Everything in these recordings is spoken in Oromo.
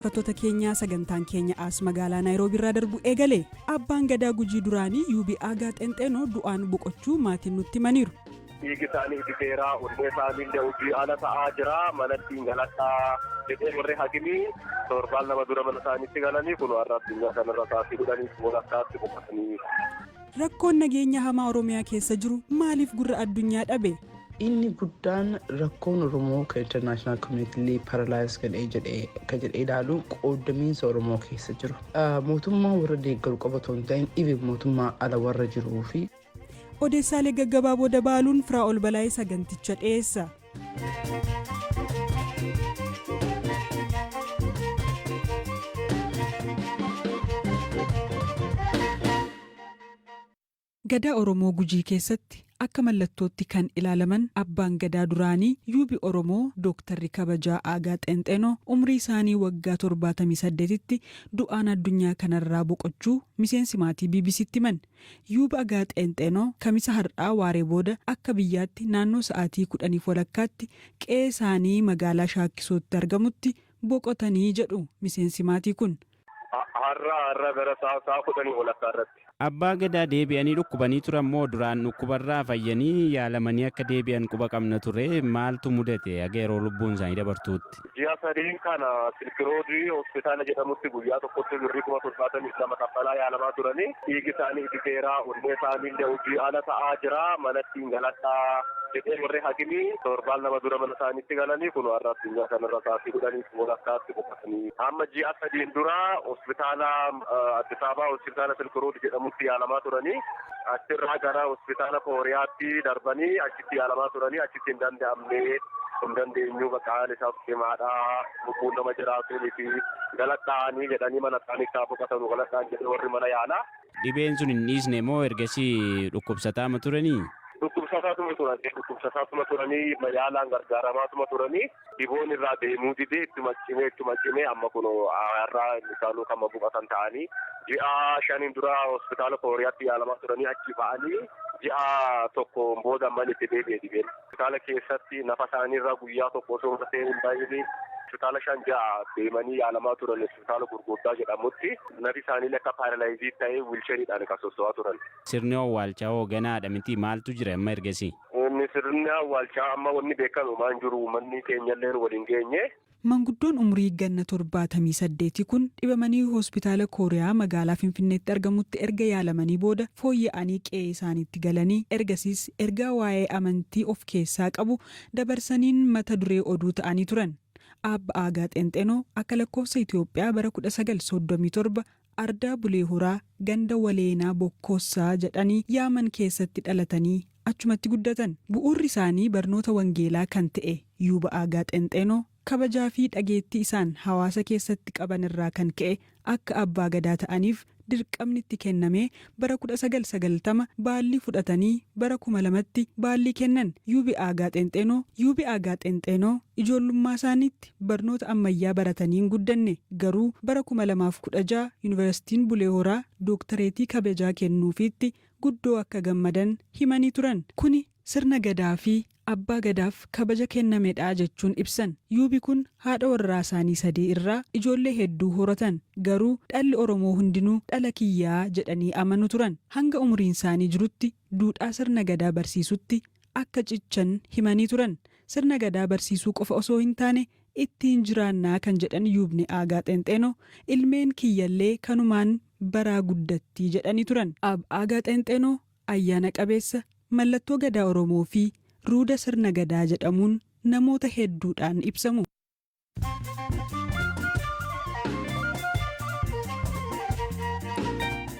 Dhaggeeffattoota keenyaa sagantaan keenya as magaalaa Naayiroobii irraa darbu eegale. Abbaan gadaa Gujii duraanii Yuubii Aagaa Xeenxeenoo du'aan boqochuu maatiin nutti himaniiru. Dhiigi isaanii dhibbeeraa, onnee isaanii illee hojii ala ta'aa jira. Manatti galadhaa jedhee warri hakimii torbaan lama dura mana isaaniitti galanii kun har'a addunyaa kanarra taasii godhanii walakkaatti boqotanii. Rakkoon nageenya hamaa Oromiyaa keessa jiru maaliif gurra addunyaa dhabe? Inni guddaan rakkoon Oromoo kan international community paralyzed kan jedhee ilaalu qoodamiinsa Oromoo keessa jiru. Mootummaa warra deeggaru qabatu hin ta'in dhiibee mootummaa ala warra jiruu fi odeessaalee gaggabaaboo dabaaluun Firaa'ol Balaayii saganticha dhiyeessa. Gadaa Oromoo Gujii keessatti akka mallattootti kan ilaalaman abbaan gadaa duraanii Yuubii Oromoo Dooktarri Kabajaa Aagaa Xeenxeenoo umrii isaanii waggaa 78tti du'aan addunyaa kanarraa boqochuu miseensi maatii BBC'tti himan. Yuubii Aagaa Xeenxeenoo kamisa har'aa waaree booda akka biyyaatti naannoo sa'aatii 10 walakkaatti qe'ee isaanii magaalaa Shaakkisootti argamutti boqotanii jedhu miseensi maatii kun. Har'a gara sa'a 10 walakkaa irratti. Abbaa gadaa deebi'anii dhukkubanii turan moo duraan dhukkubarraa fayyanii yaalamanii akka deebi'an quba qabna ture maaltu mudate aga yeroo lubbuun isaanii dabartuutti? Ji'a sadeen kana silkiroodii hospitaala jedhamutti guyyaa tokkotti birrii 72 kaffalaa yaalamaa turanii dhiigi isaanii dhibbeeraa, onnee isaanii illee hojii ala ta'aa jira. Manatti galadhaa jedhee warri hakimii torbaan lama dura mana isaaniitti galanii kun har'a addunyaa kanarra taasii godhanii walakkaatti boqotanii. Amma ji'a sadeen dura hospitaala Addis Ababaa hospitaala silkiroodii jedhamutti yaalamaa turanii achirraa gara hospitaala Kooriyaatti darbanii achitti yaalamaa turanii achitti hin dandeenyu baqaan isaa cimaadhaa lubbuun nama jiraatuunii fi galadhaanii jedhanii mana isaanii boqotanu galadhaan jedhee warri mana yaalaa. Dhibeen sun hin dhiisne moo ergasii dhukkubsataama turanii? Dhukkubsataatuma turanii yaalaan gargaaramaatuma turanii dhiboon irraa deemuu didee ittuma cimee amma kun har'aa isaanuu kan boqotan ta'anii ji'a 5 dura hospitaala Kooriyaatti yaalamaa turanii achi ba'anii ji'a tokkoon booda amman itti deebi'e dhibeen. Hospitaala keessatti nafa isaaniirra guyyaa tokko osoo hin ta'in baay'ee hospitaala 5 deemanii yaalamaa turan hospitaala gurguddaa jedhamutti nafi isaanii akka paaralaayizii ta'ee wiilcheriidhaan kan soso'aa turan. Sirni awwaalchaa hooganaadha miti maaltu jira amma ergasii? Sirni awwaalchaa amma wanni beekamu maan jiru manni keenyallee waliin geenye. Manguddoon umrii ganna 78 kun dhibamanii hospitaala Kooriyaa magaalaa Finfinneetti argamutti erga yaalamanii booda fooyya'anii qe'ee isaaniitti galanii ergasiis ergaa waa'ee amantii of keessaa qabu dabarsaniin mata duree oduu ta'anii turan. Abbaa Aagaa Xeenxeenoo akka lakkoofsa Itoophiyaa bara 1937 Ardaa Bulee Horaa ganda Waleenaa Bokkoossaa jedhanii yaaman keessatti dhalatanii achumatti guddatan. Bu'uurri isaanii barnoota wangeelaa kan ta'e Yuubii Aagaa Xeenxeenoo kabajaa fi dhageettii isaan hawaasa keessatti qaban irraa kan ka'e akka abbaa gadaa ta'aniif dirqamni itti kennamee bara 1990 baalli fudhatanii bara 2000tti baalli kennan. Yuubii Aagaa Xeenxeenoo ijoollummaa isaaniitti barnoota ammayyaa baratanii hin guddanne garuu bara 2016 yuunivarsiitiin Bulee Horaa dooktareetii kabajaa kennuufiitti guddoo akka gammadan himanii turan. Kuni sirna gadaa fi abbaa gadaaf kabaja kennamedha jechuun ibsan. Yuubii kun haadha warraa isaanii 3 irraa ijoollee hedduu horatan garuu dhalli Oromoo hundinuu dhala kiyyaa jedhanii amanu turan. Hanga umriin isaanii jirutti duudhaa sirna gadaa barsiisutti akka cichan himanii turan. Sirna gadaa barsiisuu qofa osoo hin taane ittiin jiraannaa kan jedhan Yuubii Aagaa Xeenxeenoo ilmeen kiyyallee kanumaan baraa guddatti jedhanii turan. Aagaa Xeenxeenoo ayyaana qabeessa mallattoo gadaa Oromoo fi ruuda sirna gadaa jedhamuun namoota hedduudhaan ibsamu.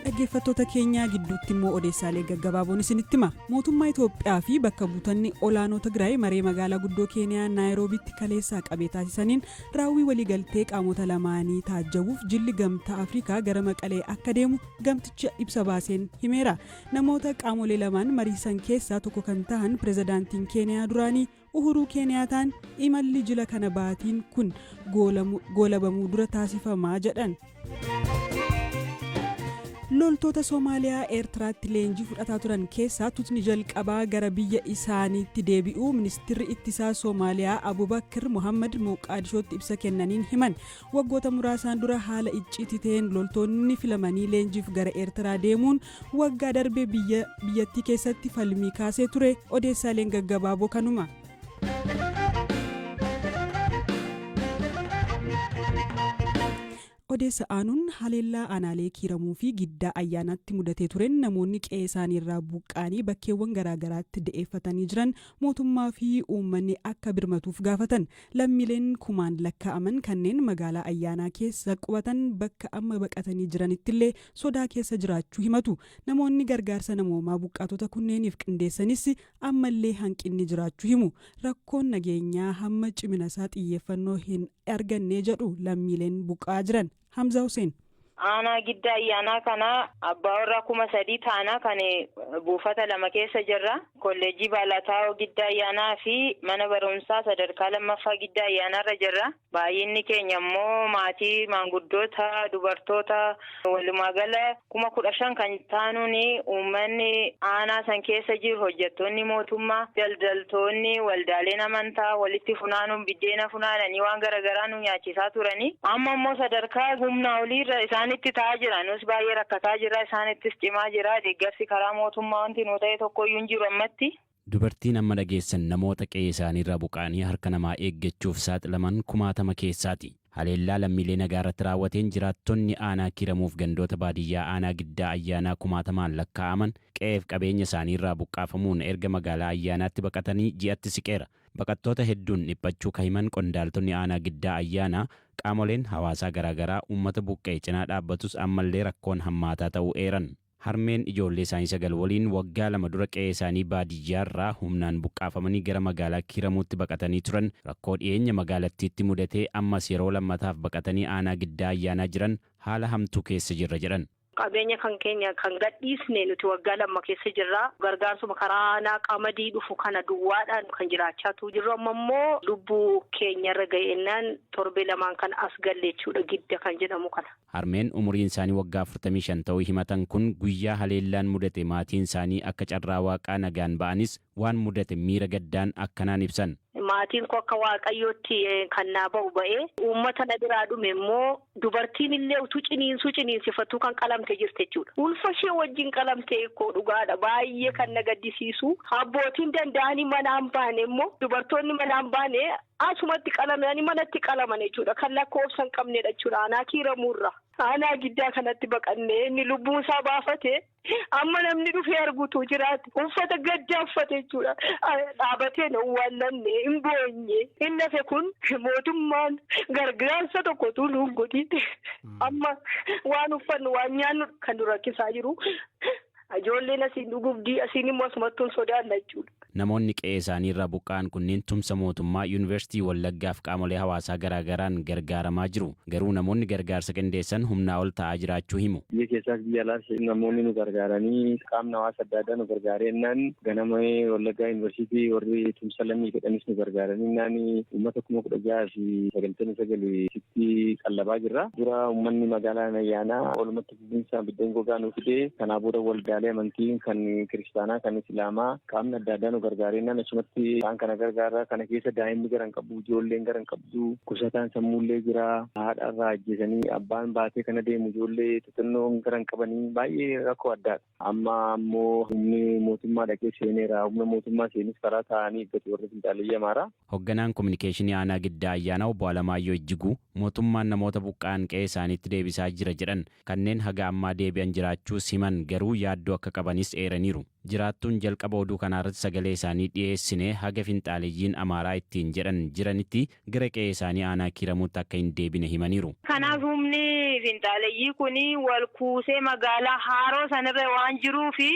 Dhaggeeffattoota keenyaa gidduutti immoo odeessaalee gaggabaaboon isinitti hima. Mootummaa Itoophiyaa fi bakka buutonni olaanoo Tigraay maree magaalaa guddoo Keeniyaa Naayiroobiitti kaleessaa qabee taasisaniin raawwii waliigaltee qaamota lamaanii taajjabuuf jilli gamtaa Afrikaa gara Maqalee akka deemu gamticha ibsa baaseen himeera. Namoota qaamolee lamaan mariisan keessaa tokko kan ta'an pirezidaantiin Keeniyaa duraanii Uhuruu Keeniyaataan imalli jila kana baatiin kun goolabamuu dura taasifamaa jedhan. loltoota Soomaaliyaa Eertiraatti leenjii fudhataa turan keessaa tutni jalqabaa gara biyya isaaniitti deebi'uu ministeerri ittisaa Soomaaliyaa Abubakar Mohammad Moqaadishootti ibsa kennaniin himan. Waggoota muraasaan dura haala icciitii ta'een loltoonni filamanii leenjiif gara Eertiraa deemuun waggaa darbee biyyattii keessatti falmii kaasee ture. Odeessaaleen gaggabaaboo kanuma. Odeessa aanuun haleellaa aanaalee kiiramuu fi giddaa ayyaanaatti mudatee turen namoonni qe'ee isaaniirraa buqqaanii bakkeewwan garaagaraatti da'eeffatanii jiran mootummaa fi uummanni akka birmatuuf gaafatan. Lammiileen kumaan lakkaa'aman kanneen magaalaa ayyaanaa keessa qubatan bakka amma baqatanii jiranittillee sodaa keessa jiraachuu himatu. Namoonni gargaarsa namoomaa buqqaatota kunneeniif qindeessanis ammallee hanqinni jiraachuu himu. Rakkoon nageenyaa hamma ciminasaa xiyyeeffannoo hin arganne jedhu lammiileen buqqaa jiran. Hamza Hussein. Aanaa giddaa ayyaanaa kana abbaa warraa 3,000 taana kan buufata 2 keessa jirra. Kolleejjii Baalataa giddaa ayyaanaa fi mana barumsaa sadarkaa 2ffaa giddaa ayyaanaarra jirra. Baay'inni keenya immoo maatii maanguddoota dubartoota walumaa gala 15,000 kan taanuun uummanni aanaa san keessa jiru hojjettoonni mootummaa daldaltoonni waldaaleen amantaa walitti funaanuun biddeena funaananii waan garaagaraa nu nyaachisaa turani. Amma immoo sadarkaa humnaa oliirra isaanitti ta'aa jira. Nus baay'ee rakkataa jira. Isaanittis cimaa jira. Deeggarsi karaa mootummaa wanti nu ta'e tokkoyyuu hin jiru ammatti. Dubartiin amma dhageessan namoota qe'ee isaaniirraa buqqaanii harka namaa eeggachuuf saaxilaman 10,000 keessaati. Haleellaa lammiilee nagaa irratti raawwateen jiraattonni aanaa kiiramuuf gandoota baadiyyaa aanaa giddaa ayyaanaa 10,000 lakkaa'aman qe'eef qabeenya isaaniirraa buqqaafamuun erga magaalaa ayyaanaatti baqatanii ji'atti siqeera. Baqattoota hedduun dhiphachuu kahiman qondaaltonni aanaa giddaa ayyaanaa qaamoleen hawaasaa garaagaraa uummata buqqa'e cinaa dhaabbatus ammallee rakkoon hammaataa ta'uu eeran. Harmeen ijoollee isaanii 9 waliin waggaa 2 dura qe'ee isaanii baadiyyaarraa humnaan buqqaafamanii gara magaalaa kiiramuutti baqatanii turan rakkoo dhiyeenya magaalattiitti mudatee ammas yeroo lammataaf baqatanii aanaa giddaa ayyaanaa jiran haala hamtuu keessa jirra jedhan. Qabeenya kan keenya kan gadhiisne nuti waggaa 2 keessa jirra. Gargaarsuma karaa qamadii dhufu kana duwwaadhaan kan jiraachaa jirru. Amma immoo lubbuu keenyarra ga'eennaan torbee 2 kan as galleechuudha gidda kan jedhamu kana. Harmeen umuriin isaanii waggaa 45 ta'uu himatan kun guyyaa haleellaan mudate maatiin isaanii akka carraa waaqaa nagaan ba'anis waan mudate miira gaddaan akkanaan ibsan. Maatiin koo akka waaqayyootti kan naa ba'u ba'ee uummata na biraa dhume immoo dubartiin illee utuu ciniinsifattuu kan qalamte jirte jechuudha. Ulfa ishee wajjin qalamtee koo dhugaadha baay'ee kan na gaddisiisu. Abbootiin danda'anii manaan baane immoo dubartoonni manaan baane asumatti qalamanii manatti qalaman jechuudha. Kan lakkoofsa hin qabnedha jechuudha. Aanaa kiiramuurra. Aanaa giddaa kanatti baqannee inni lubbuun isaa baafate amma namni dhufee arguutu jiraate uffata gaddaa uffate jechuudha. Dhaabatee na uwwaallanne hin boonye. Inni hafe kun mootummaan gargaarsa tokkotu nuun godhite. Amma waan uffannu waan nyaannu kan nu rakkisaa jiru. Ijoolleen asiin dhugubdii asiin immoo asumattuun sodaanna jechuudha. Namoonni qe'ee isaaniirraa buqqa'an kunneen tumsa mootummaa yuunivarsiitii Wallaggaaf qaamolee hawaasaa garaagaraan gargaaramaa jiru. Garuu namoonni gargaarsa qindeessan humnaa ol ta'aa jiraachuu himu. Biyya keessaas biyya alaas namoonni nu gargaaranii qaamni hawaasa adda addaa nu gargaarennaan ganama Wallaggaa yuunivarsiitii warri tumsa lammii fedhanis nu gargaaraninnaan uummata 19,999 qallabaa jirra. Dura uummanni magaalaa ayyaanaa olumatti fufiinsa biddeen gogaa nu fidee kanaa booda waldaalee amantii kan kiristaanaa kan islaamaa qaamni adda addaa gargaareennan asumatti isaan kana gargaaraa kana keessa daa'imni garan qabu ijoolleen garan qabdu kusataan sammuullee jira haadharraa ajjeesanii abbaan baatee kana deemu ijoollee xixinnoon garan qabanii baay'ee rakkoo addaadha. Amma ammoo humni mootummaa dhaqee seeneera humna mootummaa seenis karaa taa'anii eeggatu warri finxaaleyyii amaaraa. Hoogganaan kominikeeshinii aanaa giddaa ayyaanaa obbo Alamaayyoo Ijjiguu mootummaan namoota buqqa'an qe'ee isaaniitti deebisaa jira jedhan kanneen haga ammaa deebi'an jiraachuus himan garuu yaaddoo akka qabanis eeraniiru. Jiraattuun jalqaba oduu kanaarratti sagalee isaanii dhiyeessine haga finxaaleyyiin amaaraa ittiin jedhan jiranitti gara qe'ee isaanii aanaa kiiramuutti akka hin deebine himaniiru. Kanaaf humni finxaaleyyii kun wal kuusee magaalaa Haaroo sanirra waan jiruufi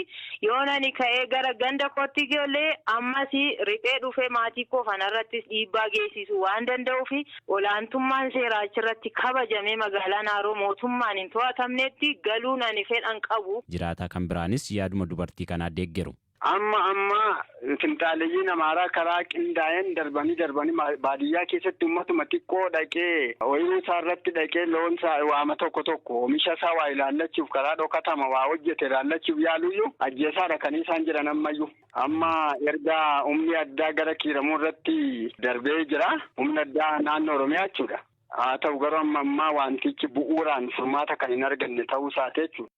yoo nani ka'ee gara ganda kootti galee ammas riphee dhufee maatii koo kanarrattis dhiibbaa geessisu waan danda'uufi olaantummaan seeraa achirratti kabajamee magaalaan Haaroo mootummaan hin to'atamnetti galuu nani fedhan qabu. Jiraataa kan biraanis yaaduma dubartii kanaa deeggeru. Amma finxaaleeyyiin amaaraa karaa qindaa'een darbanii baadiyyaa keessatti uummatuma xiqqoo dhaqee ooyiruu isaa irratti dhaqee loon isaa waama tokko oomisha isaa waa ilaallachuuf karaa dhokatama waa hojjete ilaallachuuf yaaluyyuu ajjeesaadha kan isaan jiran ammayyuu. Amma erga humni addaa gara kiiramuu irratti darbee jira. Humni addaa naannoo Oromiyaa jechuudha. Haa ta'u garuu ammaa wantichi bu'uuraan furmaata kan hin arganne ta'uu isaati jechuudha.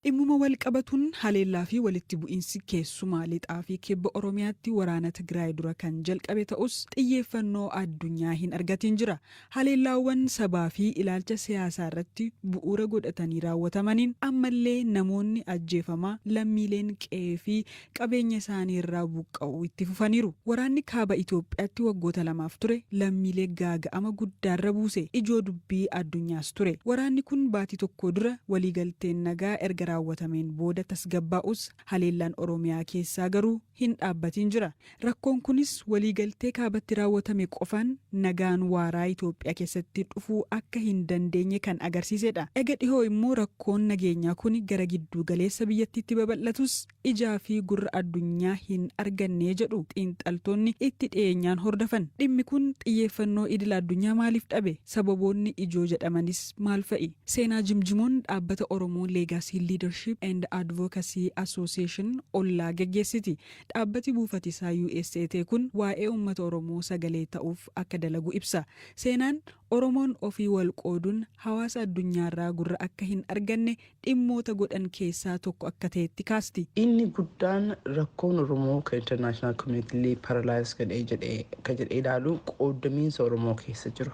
Dhimmuma wal qabatuun haleellaa fi walitti bu'iinsi keessumaa lixaa fi kibba Oromiyaatti waraana Tigraay dura kan jalqabe ta'us xiyyeeffannoo addunyaa hin argatiin jira. Haleellaawwan sabaa fi ilaalcha siyaasaa irratti bu'uura godhatanii raawwatamaniin ammallee namoonni ajjeefamaa lammiileen qe'ee fi qabeenya isaanii irraa buqqa'uu itti fufaniiru. Waraanni kaaba Itoophiyaatti waggoota 2 ture lammiilee gaaga'ama guddaarra buuse ijoo dubbii addunyaas ture. Waraanni kun baatii tokko dura waliigalteen nagaa erga raawwatameen booda tasgabbaa'us haleellaan Oromiyaa keessaa garuu hin dhaabbatiin jira. Rakkoon kunis waliigaltee kaabatti raawwatame qofaan nagaan waaraa Itoophiyaa keessatti dhufuu akka hin dandeenye kan agarsiisedha. Ega dhihoo immoo rakkoon nageenyaa kun gara gidduu galeessa biyyattiitti babal'atus ijaa fi gurra addunyaa hin arganne jedhu xiinxaltoonni itti dhiyeenyaan hordofan. Dhimmi kun xiyyeeffannoo idil addunyaa maaliif dhabe? Sababoonni ijoo jedhamanis maal fa'i? Seenaa Jimjimoon dhaabbata Oromoo Legacy Leadership and Advocacy Association ollaa geggeessiti. Dhaabbati buufatisaa USAT kun waa'ee uummata Oromoo sagalee ta'uuf akka dalagu ibsa. Seenaan Oromoon ofii wal qooduun hawaasa addunyaarraa gurra akka hin arganne dhimmoota godhan keessaa tokko akka ta'etti kaasti. Inni guddaan rakkoon Oromoo kan international community paralyze kan jedhee ilaalu qoodamiinsa Oromoo keessa jiru.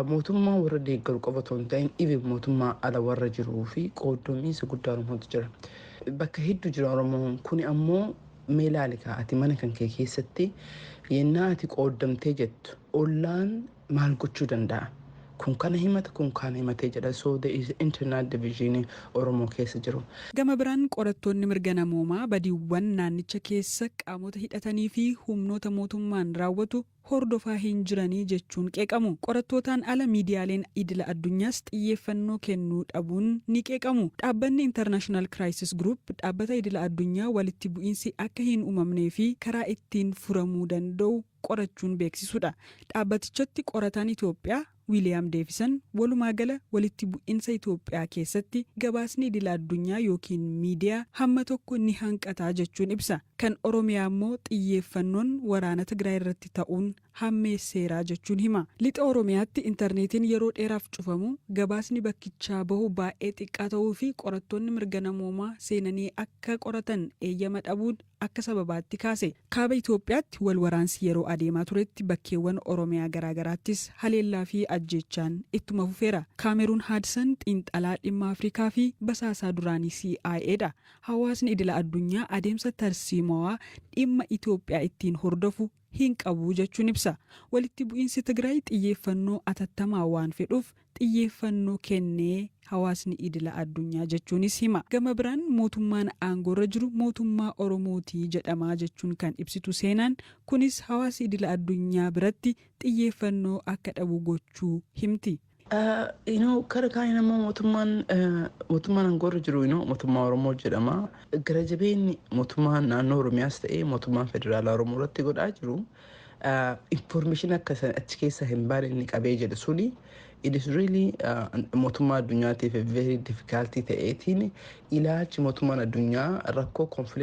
Mootummaa warra deeggaru qabatu hin ta'in dhibe mootummaa ala warra jiruu fi qoodamiinsa guddaa Oromootu jira. Bakka hedduu jira Oromoon kun ammoo meelaali ati mana kan kee keessatti yennaa ati qoodamtee jettu ollaan maal gochuu danda'a? Kun kana himata kun kana himatee jedha. So there is internal division Oromoo keessa jiru. Gama biraan qorattoonni mirga namoomaa badiiwwan naannicha keessa qaamota hidhatanii fi humnoota mootummaan raawwatu hordofaa hin jiranii jechuun qeeqamu. Qorattootaan ala miidiyaaleen idila addunyaas xiyyeeffannoo kennuu dhabuun ni qeeqamu. Dhaabbanni International Crisis Group dhaabbata idila addunyaa walitti bu'iinsi akka hin uumamnee fi karaa ittiin furamuu danda'u qorachuun beeksisudha. Dhaabbatichatti qorataan Itoophiyaa William Davison walumaa gala walitti bu'iinsa Itoophiyaa keessatti gabaasni idila addunyaa yookiin miidiyaa hamma tokko ni hanqataa jechuun ibsa. Kan Oromiyaa immoo xiyyeeffannoon waraana Tigraay irratti ta'uun hammeesseeraa jechuun hima. Lixa Oromiyaatti intarneetiin yeroo dheeraaf cufamu gabaasni bakkichaa bahu baay'ee xiqqaa ta'uu fi qorattoonni mirga namoomaa seenanii akka qoratan eeyyama dhabuun akka sababaatti kaase. Kaaba Itoophiyaatti wal waraansi yeroo adeemaa turetti bakkeewwan Oromiyaa garaagaraattis haleellaa fi ajjechaan ittuma fufeera. Kaameruun Haadsan xiinxalaa dhimma Afrikaa fi basaasaa duraanii CIAdha. Hawaasni idila addunyaa adeemsa tarsiimawaa dhimma Itoophiyaa ittiin hordofu hin qabu jechuun ibsa. Walitti bu'iinsi Tigraay xiyyeeffannoo atattamaa waan fedhuuf xiyyeeffannoo kennee hawaasni idila addunyaa jechuunis hima. Gama biraan mootummaan aangoorra jiru mootummaa Oromootii jedhamaa jechuun kan ibsitu seenaan kunis hawaasni idila addunyaa biratti xiyyeeffannoo akka dhabu gochuu himti. Kara kaayina immoo mootummaan aangoorra jiru mootummaa Oromoo jedhama. Gara jabeenyi mootummaan naannoo Oromiyaas ta'ee mootummaan federaalaa Oromoo irratti godhaa jiru information akka achi keessa hin baane inni qabee jedhe suni it is really mootummaa addunyaatiif very difficult ta'eetiin ilaalchi mootummaan addunyaa rakkoo conflict